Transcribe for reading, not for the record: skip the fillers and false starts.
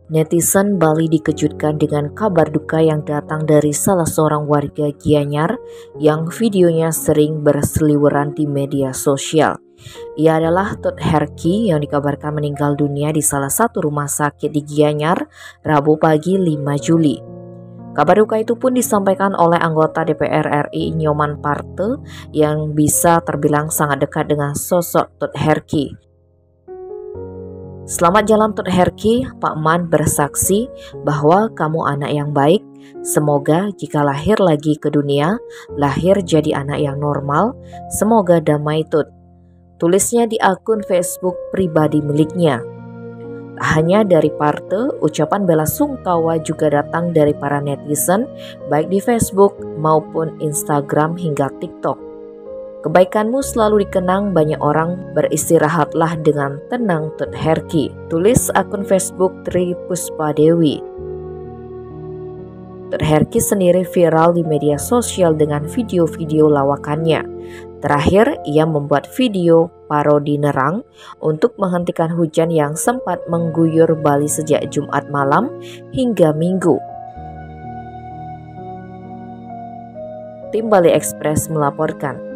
Netizen Bali dikejutkan dengan kabar duka yang datang dari salah seorang warga Gianyar yang videonya sering berseliweran di media sosial. Ia adalah Tut Herki yang dikabarkan meninggal dunia di salah satu rumah sakit di Gianyar, Rabu pagi 5 Juli. Kabar duka itu pun disampaikan oleh anggota DPR RI Nyoman Parte yang bisa terbilang sangat dekat dengan sosok Tut Herki. Selamat jalan Tut Herki, Pak Man bersaksi bahwa kamu anak yang baik. Semoga jika lahir lagi ke dunia, lahir jadi anak yang normal. Semoga damai Tut. Tulisnya di akun Facebook pribadi miliknya. Tak hanya dari Parte, ucapan bela sungkawa juga datang dari para netizen baik di Facebook maupun Instagram hingga TikTok. Kebaikanmu selalu dikenang banyak orang, beristirahatlah dengan tenang Tut Herki, tulis akun Facebook Tri Puspadewi. Tut Herki sendiri viral di media sosial dengan video-video lawakannya. Terakhir, ia membuat video parodi nerang untuk menghentikan hujan yang sempat mengguyur Bali sejak Jumat malam hingga Minggu. Tim Bali Express melaporkan.